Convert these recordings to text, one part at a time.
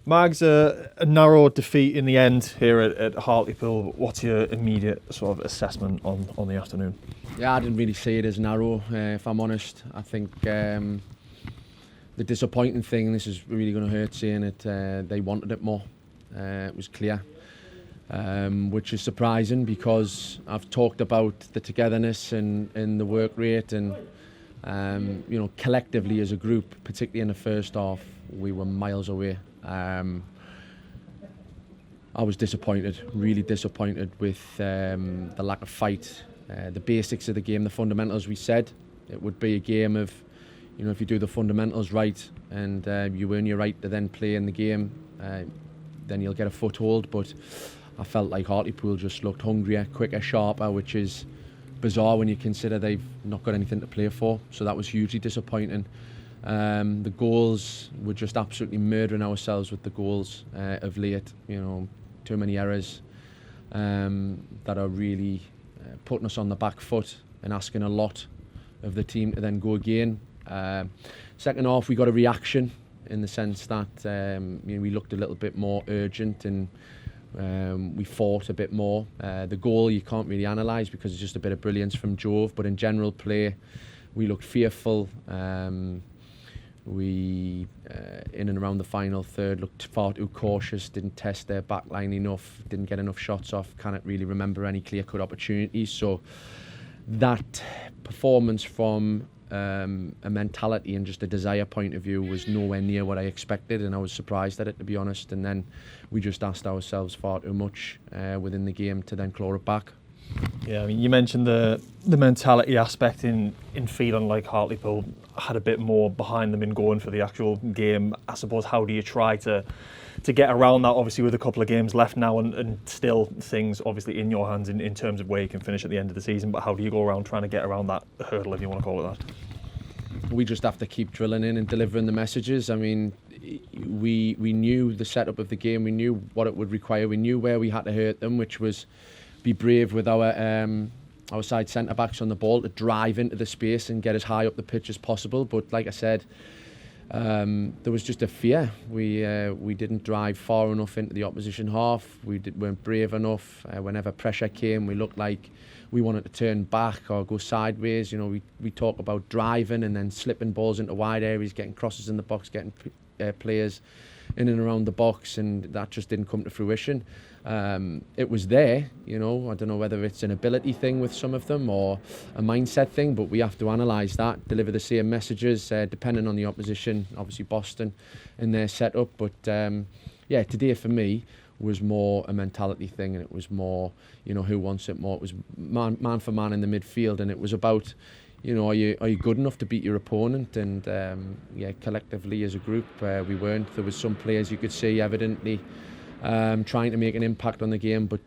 Mags, a narrow defeat in the end here at Hartlepool. What's your immediate sort of assessment on the afternoon? Yeah, I didn't really see it as narrow, if I'm honest. I think the disappointing thing, this is really going to hurt saying it, they wanted it more. It was clear, which is surprising because I've talked about the togetherness and the work rate and, collectively as a group, particularly in the first half, we were miles away. I was disappointed, really disappointed with the lack of fight, the basics of the game, the fundamentals. We said it would be a game of, if you do the fundamentals right and you earn your right to then play in the game, then you'll get a foothold. But I felt like Hartlepool just looked hungrier, quicker, sharper, which is bizarre when you consider they've not got anything to play for. So that was hugely disappointing. The goals, were just absolutely murdering ourselves with the goals of late. Too many errors that are really putting us on the back foot and asking a lot of the team to then go again. Second half, we got a reaction in the sense that we looked a little bit more urgent and we fought a bit more. The goal you can't really analyse because it's just a bit of brilliance from Jove, but in general play, we looked fearful. We, in and around the final third, looked far too cautious, didn't test their back line enough, didn't get enough shots off, can't really remember any clear-cut opportunities. So that performance from a mentality and just a desire point of view was nowhere near what I expected, and I was surprised at it, to be honest. And then we just asked ourselves far too much within the game to then claw it back. Yeah, I mean, you mentioned the mentality aspect in feeling like Hartlepool had a bit more behind them in going for the actual game. I suppose, how do you try to get around that, obviously with a couple of games left now and still things obviously in your hands in terms of where you can finish at the end of the season, but how do you go around trying to get around that hurdle, if you want to call it that? We just have to keep drilling in and delivering the messages. I mean, we knew the setup of the game, we knew what it would require, we knew where we had to hurt them, which was be brave with our side centre-backs on the ball to drive into the space and get as high up the pitch as possible. But like I said, there was just a fear. We didn't drive far enough into the opposition half. Weren't brave enough. Whenever pressure came, we looked like we wanted to turn back or go sideways. We talk about driving and then slipping balls into wide areas, getting crosses in the box, getting players in and around the box, and that just didn't come to fruition. It was there, I don't know whether it's an ability thing with some of them or a mindset thing, but we have to analyse that, deliver the same messages, depending on the opposition, obviously Boston in their setup. But today for me was more a mentality thing, and it was more, who wants it more. It was man for man in the midfield, and it was about, are you good enough to beat your opponent? And collectively as a group, we weren't. There was some players you could see evidently trying to make an impact on the game, but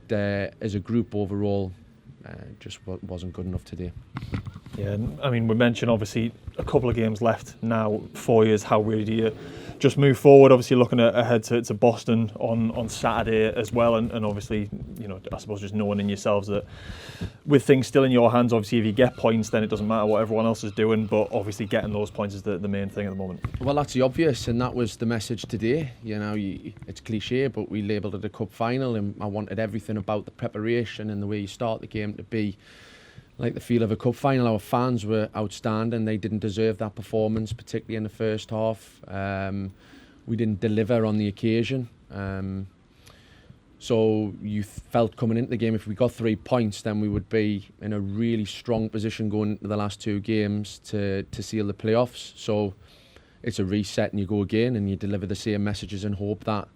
as a group overall, just wasn't good enough today. Yeah, I mean, we mentioned obviously a couple of games left now, 4 years. How really do you just move forward? Obviously looking ahead to Boston on Saturday as well, and obviously, I suppose just knowing in yourselves that with things still in your hands, obviously if you get points, then it doesn't matter what everyone else is doing, but obviously getting those points is the main thing at the moment. Well, that's the obvious, and that was the message today. It's cliche, but we labelled it a cup final, and I wanted everything about the preparation and the way you start the game to be like the feel of a cup final. Our fans were outstanding. They didn't deserve that performance, particularly in the first half. We didn't deliver on the occasion. So you felt coming into the game, if we got 3 points, then we would be in a really strong position going into the last 2 games to seal the playoffs. So it's a reset, and you go again and you deliver the same messages and hope that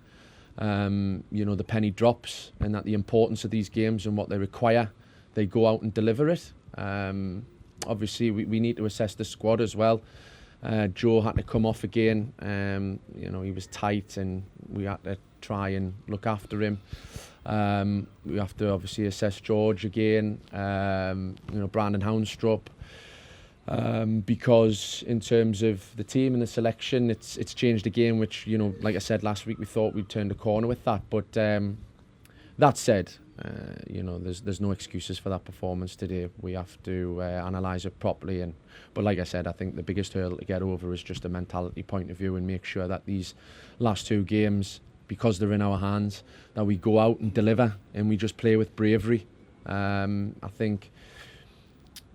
the penny drops, and that the importance of these games and what they require, they go out and deliver it. Obviously, we need to assess the squad as well. Joe had to come off again. He was tight, and we had to try and look after him. We have to obviously assess George again. Brandon Houndstrup. Because in terms of the team and the selection, it's changed again, which, like I said last week, we thought we'd turned a corner with that. But that said, there's no excuses for that performance today. We have to analyse it properly. But like I said, I think the biggest hurdle to get over is just a mentality point of view, and make sure that these last 2 games because they're in our hands, that we go out and deliver and we just play with bravery. I think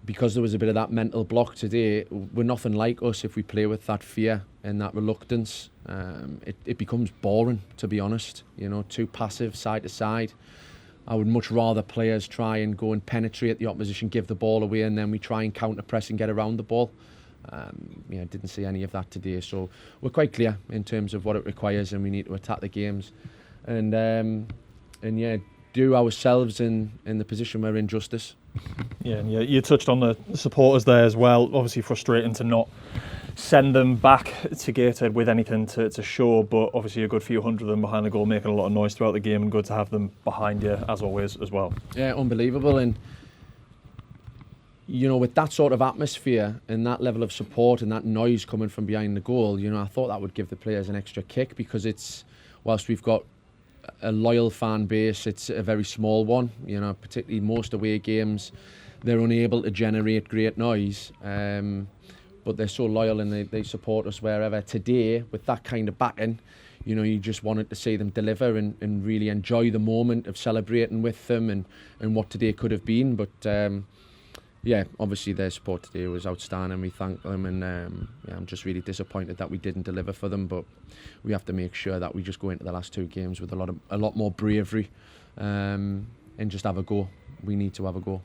because there was a bit of that mental block today, we're nothing like us. If we play with that fear and that reluctance, it becomes boring, to be honest. You know, too passive, side to side. I would much rather players try and go and penetrate the opposition, give the ball away, and then we try and counter press and get around the ball. Didn't see any of that today, so we're quite clear in terms of what it requires, and we need to attack the games and do ourselves in the position we're in justice. Yeah, and you touched on the supporters there as well. Obviously frustrating to not send them back to Gateshead with anything to show, but obviously a good few hundred of them behind the goal making a lot of noise throughout the game, and good to have them behind you as always as well. Yeah, unbelievable. And you know, with that sort of atmosphere and that level of support and that noise coming from behind the goal, you know, I thought that would give the players an extra kick, because it's, whilst we've got a loyal fan base, it's a very small one. You know, particularly most away games, they're unable to generate great noise, but they're so loyal and they support us wherever. Today, with that kind of backing, you know, you just wanted to see them deliver and really enjoy the moment of celebrating with them and what today could have been. But obviously their support today was outstanding. We thank them, and I'm just really disappointed that we didn't deliver for them. But we have to make sure that we just go into the last two games with a lot more bravery, and just have a go. We need to have a go.